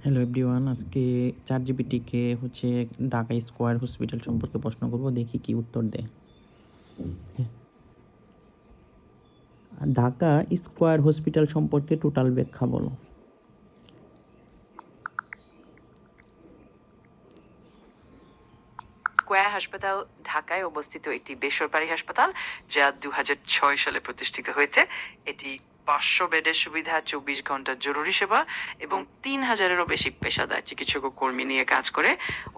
Hello everyone, আজকে চ্যাটজিপিটিকে Dhaka square hospital সম্পর্কে প্রশ্ন করব, দেখি কি উত্তর দেয়। ঢাকা স্কয়ার হসপিটাল সম্পর্কে টোটাল ব্যাখ্যা বলো। স্কয়ার হাসপাতাল ঢাকায় অবস্থিত একটি বেসরকারি হাসপাতাল যা 2006 সালে প্রতিষ্ঠিত হয়েছে। এটি 500 বেডের সুবিধা, 24 ঘন্টা জরুরি সেবা এবং 3000-এরও বেশি পেশাদার চিকিৎসক ও কর্মী নিয়ে কাজ করে।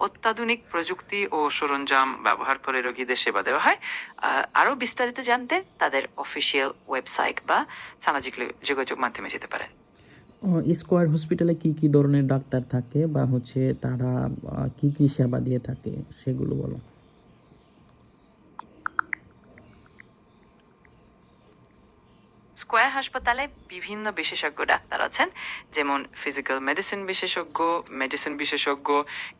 অত্যাধুনিক প্রযুক্তি ও সরঞ্জাম ব্যবহার করে রোগীদের সেবা দেওয়া হয়। আরো বিস্তারিত জানতে তাদের অফিসিয়াল ওয়েবসাইট বা সামাজিক যোগাযোগ মাধ্যমে যেতে পারেন। স্কয়ার হসপিটালে কি কি ধরনের ডাক্তার থাকে বা তারা কি কি সেবা দিয়ে থাকে সেগুলো বলো। স্কয়ার হাসপাতালে বিভিন্ন বিশেষজ্ঞ ডাক্তার আছেন, যেমন ফিজিক্যাল মেডিসিন বিশেষজ্ঞ, মেডিসিন বিশেষজ্ঞ,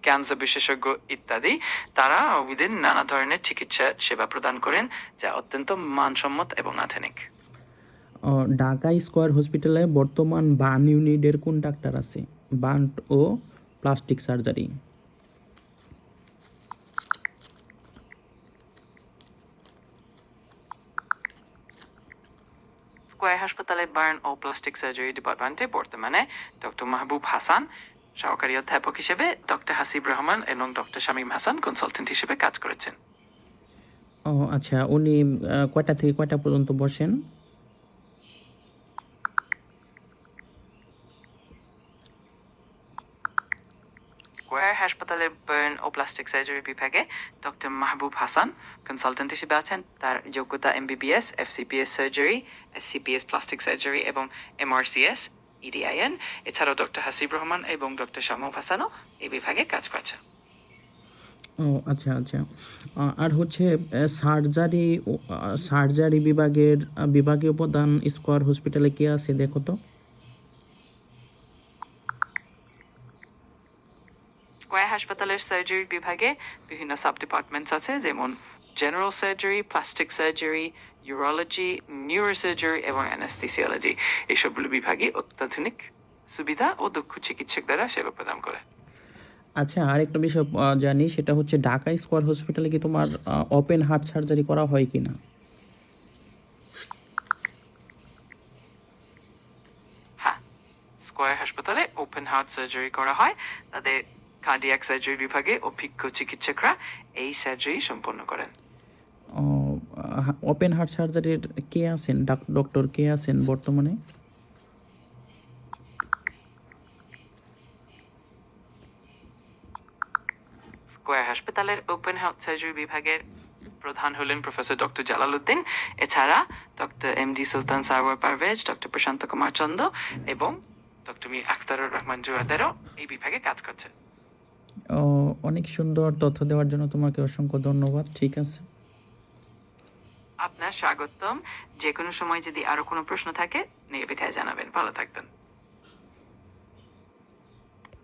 ক্যান্সার বিশেষজ্ঞ ইত্যাদি। তারা রোগীদের নানা ধরনের চিকিৎসা সেবা প্রদান করেন, যা অত্যন্ত মানসম্মত এবং আধুনিক। ঢাকা স্কয়ার হসপিটালে বর্তমান বার্ন ইউনিটের কোন ডাক্তার আছে? বার্ন ও প্লাস্টিক সার্জারি। স্কয়ার হাসপাতালে বার্ন ও প্লাস্টিক সার্জারি ডিপার্টমেন্টে বর্তমানে ডক্টর মাহবুব হাসান সহকারী অধ্যাপক হিসেবে, ডক্টর হাসিব রহমান এবং ডক্টর শামীম হাসান কনসালটেন্ট হিসেবে কাজ করেছেন। আচ্ছা, উনি কয়টা থেকে কয়টা পর্যন্ত বসেন? স্কয়ার হাসপাতালের বার্ন ও প্লাস্টিক সার্জারি বিভাগে ডক্টর মাহবুব হাসান কনসালটেন্ট হিসেবে আছেন। তার যোগ্যতা MBBS, FCPS surgery, SCPS plastic surgery এবং এমআরসিএস, ইডিআইএন। এছাড়াও ডক্টর হাসিব রহমান এবং ডক্টর শামীম হাসানও এই বিভাগে কাজ করছেন। আচ্ছা আচ্ছা। আর সার্জারি সার্জারি বিভাগীয় প্রধান স্কয়ার হসপিটালে কে আছে দেখো তো। স্কয়ার হাসপাতালের সার্জারি বিভাগে বিভিন্ন সাব ডিপার্টমেন্টস আছে, যেমন general surgery, plastic surgery, urology, neurosurgery এবং অ্যানাস্থেসিওলজি। এইসবগুলো বিভাগে অত্যাধুনিক সুবিধা ও দক্ষ চিকিৎসক দ্বারা সেবা প্রদান করে। আচ্ছা, আরেকটা বিষয় জানি, সেটা হচ্ছে ঢাকা স্কয়ার হসপিটালে কি তোমার ওপেন হার্ট সার্জারি করা হয় কিনা? হ্যাঁ, স্কয়ার হাসপাতালে ওপেন হার্ট সার্জারি করা হয়। তাদের কার্ডিয়াক সার্জারি বিভাগে অভিজ্ঞ চিকিৎসকরা এই সার্জারি সম্পন্ন করেন। ওপেন হার্ট সার্জারির কে আছেন, ডক্টর কে আছেন বর্তমানে? স্কয়ার হাসপাতালের ওপেন হার্ট সার্জারি বিভাগের প্রধান হলেন প্রফেসর ডক্টর জালাল উদ্দিন। এছাড়া ডক্টর এমডি সুলতান সারওয়ার পারভেজ, ডক্টর প্রশান্ত কুমার চন্দ এবং ডক্টর মীর আখতারুর রহমান জুয়াদেরও এই বিভাগে কাজ করছেন। অনেক সুন্দর তথ্য দেওয়ার জন্য তোমাকে অসংখ্য ধন্যবাদ। ঠিক আছে, আপনার স্বাগতম। যে কোনো সময় যদি আরো কোনো প্রশ্ন থাকে নির্দ্বিধায় জানাবেন। ভালো থাকবেন।